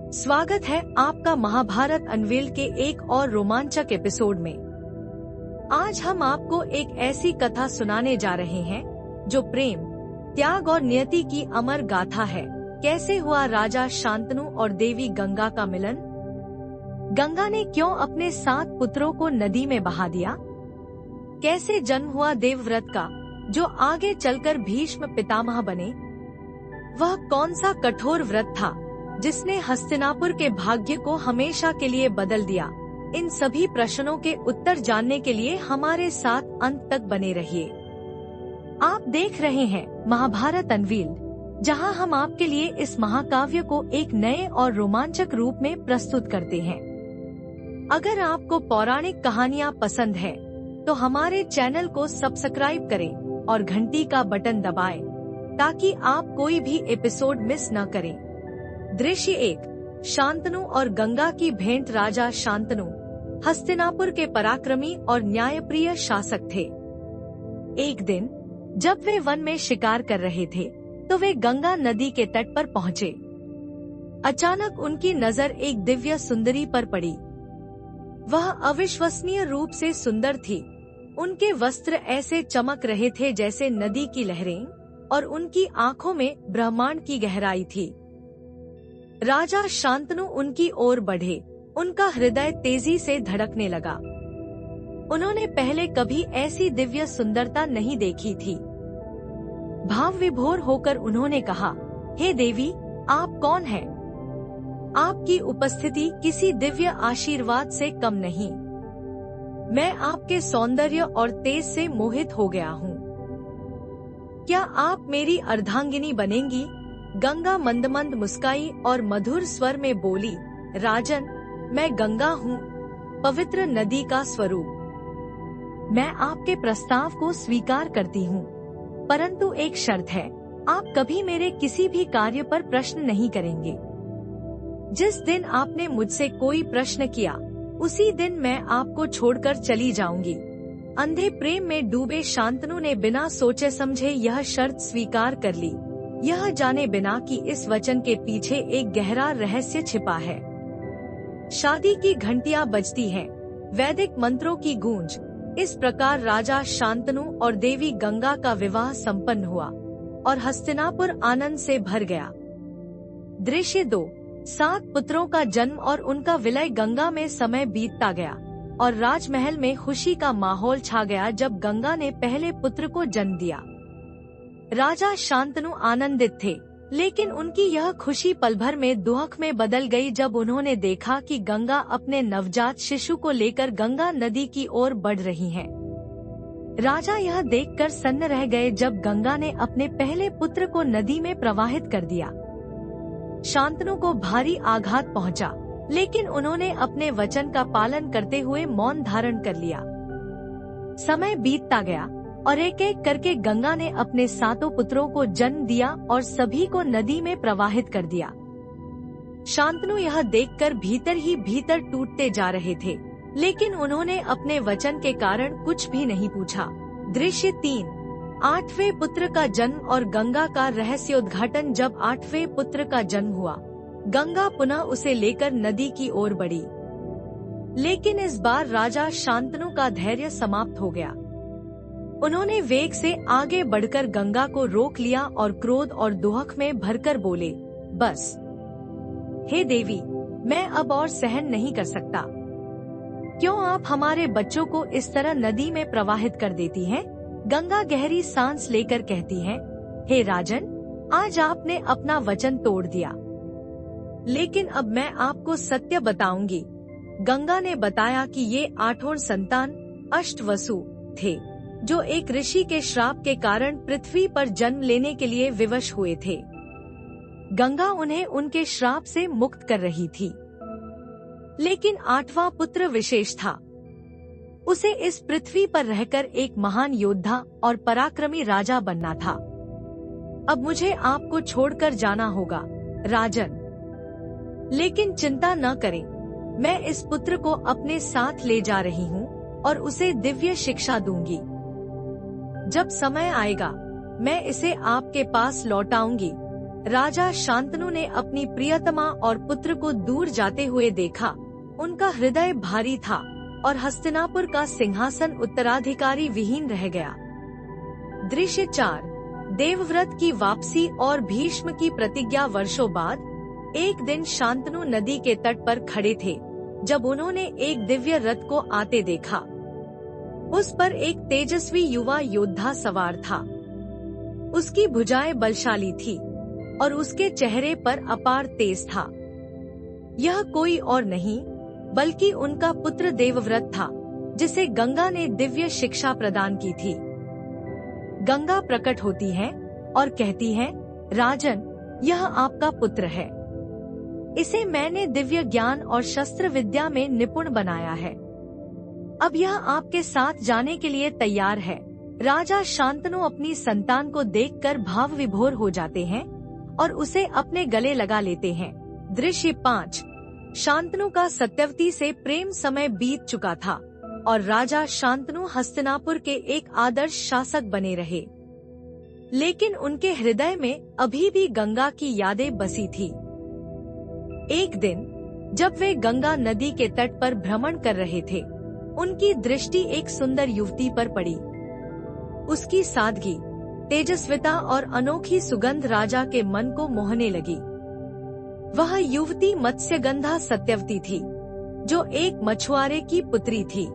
स्वागत है आपका महाभारत अनवील्ड के एक और रोमांचक एपिसोड में। आज हम आपको एक ऐसी कथा सुनाने जा रहे हैं जो प्रेम, त्याग और नियति की अमर गाथा है। कैसे हुआ राजा शांतनु और देवी गंगा का मिलन? गंगा ने क्यों अपने 7 पुत्रों को नदी में बहा दिया? कैसे जन्म हुआ देवव्रत का, जो आगे चलकर भीष्म पितामह बने? वह कौन सा कठोर व्रत था जिसने हस्तिनापुर के भाग्य को हमेशा के लिए बदल दिया? इन सभी प्रश्नों के उत्तर जानने के लिए हमारे साथ अंत तक बने रहिए। आप देख रहे हैं महाभारत अनवील्ड, जहां हम आपके लिए इस महाकाव्य को एक नए और रोमांचक रूप में प्रस्तुत करते हैं। अगर आपको पौराणिक कहानियां पसंद है, तो हमारे चैनल को सब्सक्राइब करें और घंटी का बटन दबाएं, ताकि आप कोई भी एपिसोड मिस न करें। दृश्य 1। शांतनु और गंगा की भेंट। राजा शांतनु हस्तिनापुर के पराक्रमी और न्यायप्रिय शासक थे। एक दिन जब वे वन में शिकार कर रहे थे, तो वे गंगा नदी के तट पर पहुँचे। अचानक उनकी नजर एक दिव्य सुंदरी पर पड़ी। वह अविश्वसनीय रूप से सुंदर थी। उनके वस्त्र ऐसे चमक रहे थे जैसे नदी की लहरें, और उनकी आंखों में ब्रह्मांड की गहराई थी। राजा शांतनु उनकी ओर बढ़े। उनका हृदय तेजी से धड़कने लगा। उन्होंने पहले कभी ऐसी दिव्य सुंदरता नहीं देखी थी। भाव विभोर होकर उन्होंने कहा, हे देवी, आप कौन हैं? आपकी उपस्थिति किसी दिव्य आशीर्वाद से कम नहीं। मैं आपके सौंदर्य और तेज से मोहित हो गया हूँ। क्या आप मेरी अर्धांगिनी बनेंगी? गंगा मंद मंद मुस्काई और मधुर स्वर में बोली, राजन, मैं गंगा हूँ, पवित्र नदी का स्वरूप। मैं आपके प्रस्ताव को स्वीकार करती हूँ, परंतु एक शर्त है। आप कभी मेरे किसी भी कार्य पर प्रश्न नहीं करेंगे। जिस दिन आपने मुझसे कोई प्रश्न किया, उसी दिन मैं आपको छोड़कर चली जाऊंगी। अंधे प्रेम में डूबे शांतनु ने बिना सोचे समझे यह शर्त स्वीकार कर ली, यह जाने बिना कि इस वचन के पीछे एक गहरा रहस्य छिपा है। शादी की घंटियां बजती हैं, वैदिक मंत्रों की गूंज। इस प्रकार राजा शांतनु और देवी गंगा का विवाह संपन्न हुआ और हस्तिनापुर आनंद से भर गया। दृश्य 2। 7 पुत्रों का जन्म और उनका विलय। गंगा में समय बीतता गया और राजमहल में खुशी का माहौल छा गया जब गंगा ने पहले पुत्र को जन्म दिया। राजा शांतनु आनंदित थे, लेकिन उनकी यह खुशी पल भर में दुख में बदल गई जब उन्होंने देखा कि गंगा अपने नवजात शिशु को लेकर गंगा नदी की ओर बढ़ रही हैं। राजा यह देखकर सन्न रह गए जब गंगा ने अपने पहले पुत्र को नदी में प्रवाहित कर दिया। शांतनु को भारी आघात पहुंचा, लेकिन उन्होंने अपने वचन का पालन करते हुए मौन धारण कर लिया। समय बीतता गया और एक एक करके गंगा ने अपने 7 पुत्रों को जन्म दिया और सभी को नदी में प्रवाहित कर दिया। शांतनु यह देखकर भीतर ही भीतर टूटते जा रहे थे, लेकिन उन्होंने अपने वचन के कारण कुछ भी नहीं पूछा। दृश्य 3। 8वें पुत्र का जन्म और गंगा का रहस्योद्घाटन। जब 8वें पुत्र का जन्म हुआ, गंगा पुनः उसे लेकर नदी की ओर बढ़ी, लेकिन इस बार राजा शांतनु का धैर्य समाप्त हो गया। उन्होंने वेग से आगे बढ़कर गंगा को रोक लिया और क्रोध और दुख में भरकर बोले, बस, हे देवी, मैं अब और सहन नहीं कर सकता। क्यों आप हमारे बच्चों को इस तरह नदी में प्रवाहित कर देती हैं? गंगा गहरी सांस लेकर कहती है, हे राजन, आज आपने अपना वचन तोड़ दिया, लेकिन अब मैं आपको सत्य बताऊंगी। गंगा ने बताया कि ये 8 संतान अष्टवसु थे, जो एक ऋषि के श्राप के कारण पृथ्वी पर जन्म लेने के लिए विवश हुए थे। गंगा उन्हें उनके श्राप से मुक्त कर रही थी, लेकिन 8वां पुत्र विशेष था। उसे इस पृथ्वी पर रहकर एक महान योद्धा और पराक्रमी राजा बनना था। अब मुझे आपको छोड़कर जाना होगा, राजन। लेकिन चिंता न करें, मैं इस पुत्र को अपने साथ ले जा रही हूँ और उसे दिव्य शिक्षा दूंगी। जब समय आएगा, मैं इसे आपके पास लौटाऊंगी। राजा शांतनु ने अपनी प्रियतमा और पुत्र को दूर जाते हुए देखा। उनका हृदय भारी था और हस्तिनापुर का सिंहासन उत्तराधिकारी विहीन रह गया। दृश्य 4, देवव्रत की वापसी और भीष्म की प्रतिज्ञा। वर्षों बाद एक दिन शांतनु नदी के तट पर खड़े थे जब उन्होंने एक दिव्य रथ को आते देखा। उस पर एक तेजस्वी युवा योद्धा सवार था। उसकी भुजाएं बलशाली थी और उसके चेहरे पर अपार तेज था। यह कोई और नहीं बल्कि उनका पुत्र देवव्रत था, जिसे गंगा ने दिव्य शिक्षा प्रदान की थी। गंगा प्रकट होती है और कहती है, राजन, यह आपका पुत्र है। इसे मैंने दिव्य ज्ञान और शस्त्र विद्या में निपुण बनाया है। अब यह आपके साथ जाने के लिए तैयार है। राजा शांतनु अपनी संतान को देखकर भाव विभोर हो जाते हैं और उसे अपने गले लगा लेते हैं। दृश्य 5, शांतनु का सत्यवती से प्रेम। समय बीत चुका था और राजा शांतनु हस्तिनापुर के एक आदर्श शासक बने रहे, लेकिन उनके हृदय में अभी भी गंगा की यादें बसी थी। एक दिन जब वे गंगा नदी के तट पर भ्रमण कर रहे थे, उनकी दृष्टि एक सुंदर युवती पर पड़ी। उसकी सादगी, तेजस्विता और अनोखी सुगंध राजा के मन को मोहने लगी। वह युवती मत्स्यगंधा सत्यवती थी, जो एक मछुआरे की पुत्री थी।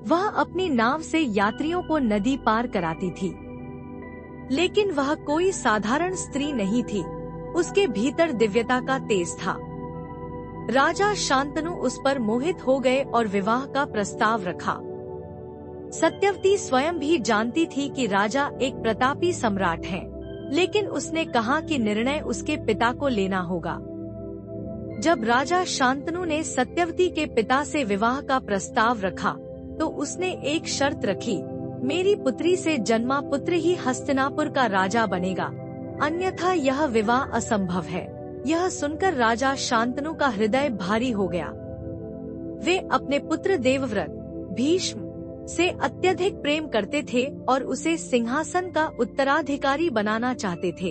वह अपनी नाव से यात्रियों को नदी पार कराती थी, लेकिन वह कोई साधारण स्त्री नहीं थी। उसके भीतर दिव्यता का तेज था। राजा शांतनु उस पर मोहित हो गए और विवाह का प्रस्ताव रखा। सत्यवती स्वयं भी जानती थी कि राजा एक प्रतापी सम्राट है, लेकिन उसने कहा कि निर्णय उसके पिता को लेना होगा। जब राजा शांतनु ने सत्यवती के पिता से विवाह का प्रस्ताव रखा, तो उसने एक शर्त रखी, मेरी पुत्री से जन्मा पुत्र ही हस्तिनापुर का राजा बनेगा, अन्यथा यह विवाह असंभव है। यह सुनकर राजा शांतनु का हृदय भारी हो गया। वे अपने पुत्र देवव्रत भीष्म से अत्यधिक प्रेम करते थे और उसे सिंहासन का उत्तराधिकारी बनाना चाहते थे।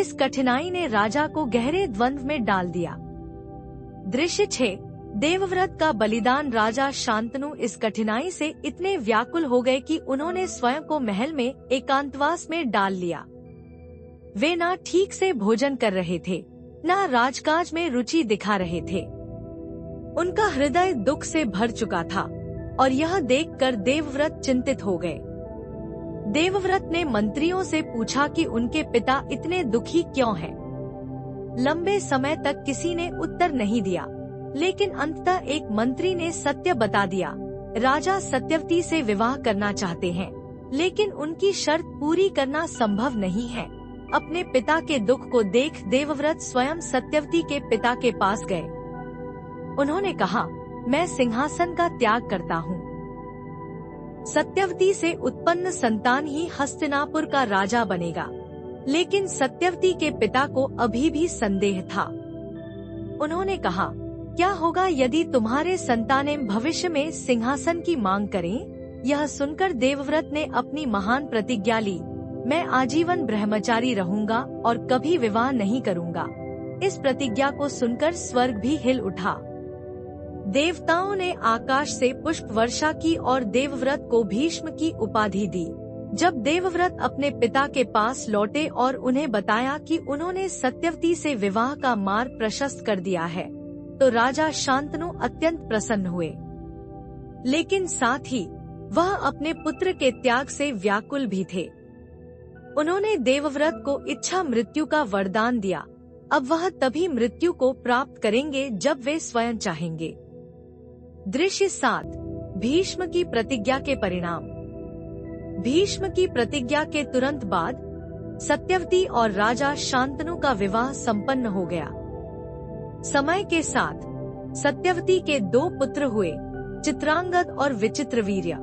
इस कठिनाई ने राजा को गहरे द्वंद्व में डाल दिया। दृश्य 6, देवव्रत का बलिदान। राजा शांतनु इस कठिनाई से इतने व्याकुल हो गए कि उन्होंने स्वयं को महल में एकांतवास में डाल लिया। वे ना ठीक से भोजन कर रहे थे, ना राजकाज में रुचि दिखा रहे थे। उनका हृदय दुख से भर चुका था और यह देखकर देवव्रत चिंतित हो गए। देवव्रत ने मंत्रियों से पूछा कि उनके पिता इतने दुखी क्यों हैं। लंबे समय तक किसी ने उत्तर नहीं दिया, लेकिन अंततः एक मंत्री ने सत्य बता दिया। राजा सत्यवती से विवाह करना चाहते हैं, लेकिन उनकी शर्त पूरी करना संभव नहीं है। अपने पिता के दुख को देख देवव्रत स्वयं सत्यवती के पिता के पास गए। उन्होंने कहा, मैं सिंहासन का त्याग करता हूँ। सत्यवती से उत्पन्न संतान ही हस्तिनापुर का राजा बनेगा। लेकिन सत्यवती के पिता को अभी भी संदेह था। उन्होंने कहा, क्या होगा यदि तुम्हारे संतानें भविष्य में सिंहासन की मांग करें? यह सुनकर देवव्रत ने अपनी महान प्रतिज्ञा ली, मैं आजीवन ब्रह्मचारी रहूंगा और कभी विवाह नहीं करूंगा। इस प्रतिज्ञा को सुनकर स्वर्ग भी हिल उठा। देवताओं ने आकाश से पुष्प वर्षा की और देवव्रत को भीष्म की उपाधि दी। जब देवव्रत अपने पिता के पास लौटे और उन्हें बताया कि उन्होंने सत्यवती से विवाह का मार्ग प्रशस्त कर दिया है, तो राजा शांतनु अत्यंत प्रसन्न हुए। लेकिन साथ ही वह अपने पुत्र के त्याग से व्याकुल भी थे। उन्होंने देवव्रत को इच्छा मृत्यु का वरदान दिया। अब वह तभी मृत्यु को प्राप्त करेंगे जब वे स्वयं चाहेंगे। दृश्य 7, भीष्म की प्रतिज्ञा के परिणाम। भीष्म की प्रतिज्ञा के तुरंत बाद सत्यवती और राजा शांतनु का विवाह संपन्न हो गया। समय के साथ सत्यवती के 2 पुत्र हुए, चित्रांगद और विचित्रवीर्य।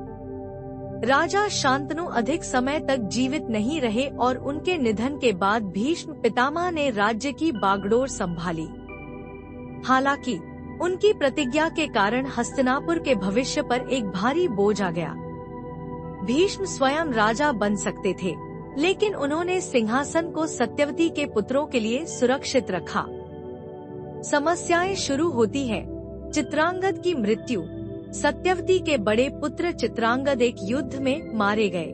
राजा शांतनु अधिक समय तक जीवित नहीं रहे और उनके निधन के बाद भीष्म पितामह ने राज्य की बागडोर संभाली। हालांकि उनकी प्रतिज्ञा के कारण हस्तिनापुर के भविष्य पर एक भारी बोझ आ गया। भीष्म स्वयं राजा बन सकते थे, लेकिन उन्होंने सिंहासन को सत्यवती के पुत्रों के लिए सुरक्षित रखा। समस्याएं शुरू होती है। चित्रांगद की मृत्यु। सत्यवती के बड़े पुत्र चित्रांगद एक युद्ध में मारे गए।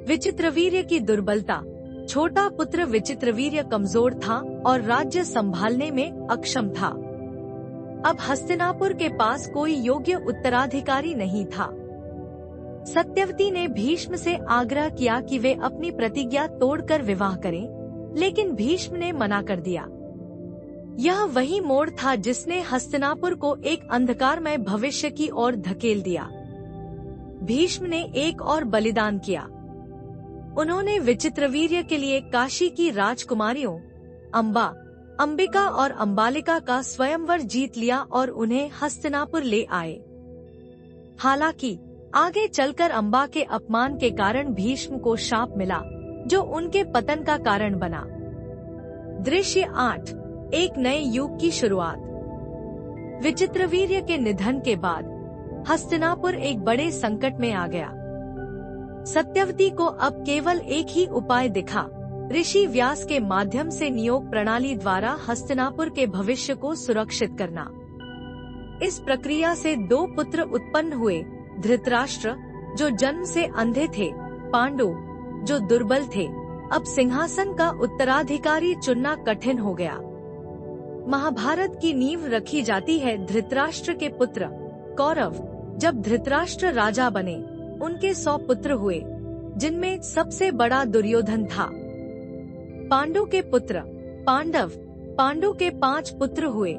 विचित्रवीर्य की दुर्बलता। छोटा पुत्र विचित्रवीर्य कमजोर था और राज्य संभालने में अक्षम था। अब हस्तिनापुर के पास कोई योग्य उत्तराधिकारी नहीं था। सत्यवती ने भीष्म से आग्रह किया कि वे अपनी प्रतिज्ञा तोड़कर विवाह करें, लेकिन भीष्म ने मना कर दिया। यह वही मोड़ था जिसने हस्तिनापुर को एक अंधकारमय भविष्य की ओर धकेल दिया। भीष्म ने एक और बलिदान किया। उन्होंने विचित्रवीर्य के लिए काशी की राजकुमारियों अंबा, अंबिका और अंबालिका का स्वयंवर जीत लिया और उन्हें हस्तिनापुर ले आए। हालांकि आगे चलकर अंबा के अपमान के कारण भीष्म को शाप मिला, जो उनके पतन का कारण बना। दृश्य 8। एक नए युग की शुरुआत। विचित्रवीर्य के निधन के बाद हस्तिनापुर एक बड़े संकट में आ गया। सत्यवती को अब केवल एक ही उपाय दिखा, ऋषि व्यास के माध्यम से नियोग प्रणाली द्वारा हस्तिनापुर के भविष्य को सुरक्षित करना। इस प्रक्रिया से 2 पुत्र उत्पन्न हुए, धृतराष्ट्र जो जन्म से अंधे थे, पांडु जो दुर्बल थे। अब सिंहासन का उत्तराधिकारी चुनना कठिन हो गया। महाभारत की नींव रखी जाती है धृतराष्ट्र के पुत्र कौरव। जब धृतराष्ट्र राजा बने, उनके 100 पुत्र हुए, जिनमें सबसे बड़ा दुर्योधन था। पांडु के पुत्र पांडव। पांडु के 5 पुत्र हुए,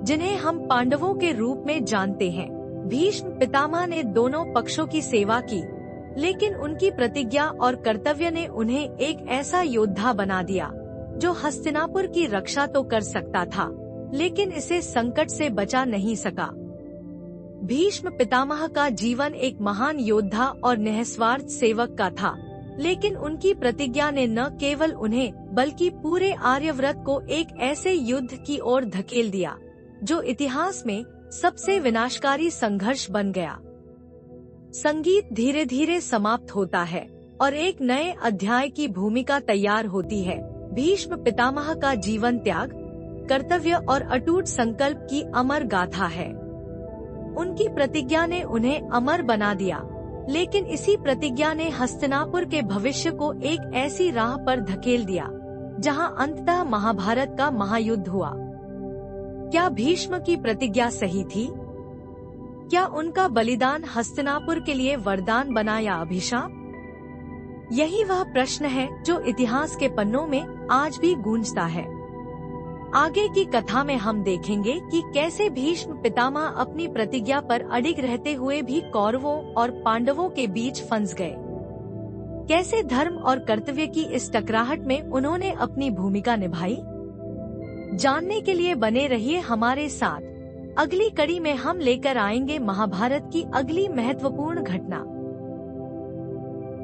जिन्हें हम पांडवों के रूप में जानते हैं। भीष्म पितामह ने दोनों पक्षों की सेवा की, लेकिन उनकी प्रतिज्ञा और कर्तव्य ने उन्हें एक ऐसा योद्धा बना दिया जो हस्तिनापुर की रक्षा तो कर सकता था, लेकिन इसे संकट से बचा नहीं सका। भीष्म पितामह का जीवन एक महान योद्धा और निस्वार्थ सेवक का था, लेकिन उनकी प्रतिज्ञा ने न केवल उन्हें बल्कि पूरे आर्यव्रत को एक ऐसे युद्ध की ओर धकेल दिया जो इतिहास में सबसे विनाशकारी संघर्ष बन गया। संगीत धीरे धीरे समाप्त होता है और एक नए अध्याय की भूमिका तैयार होती है। भीष्म पितामह का जीवन त्याग, कर्तव्य और अटूट संकल्प की अमर गाथा है। उनकी प्रतिज्ञा ने उन्हें अमर बना दिया, लेकिन इसी प्रतिज्ञा ने हस्तिनापुर के भविष्य को एक ऐसी राह पर धकेल दिया जहां अंततः महाभारत का महायुद्ध हुआ। क्या भीष्म की प्रतिज्ञा सही थी? क्या उनका बलिदान हस्तिनापुर के लिए वरदान बना या अभिशाप? यही वह प्रश्न है जो इतिहास के पन्नों में आज भी गूंजता है। आगे की कथा में हम देखेंगे कि कैसे भीष्म पितामह अपनी प्रतिज्ञा पर अडिग रहते हुए भी कौरवों और पांडवों के बीच फंस गए। कैसे धर्म और कर्तव्य की इस टकराहट में उन्होंने अपनी भूमिका निभाई। जानने के लिए बने रहिए हमारे साथ। अगली कड़ी में हम लेकर आएंगे महाभारत की अगली महत्वपूर्ण घटना।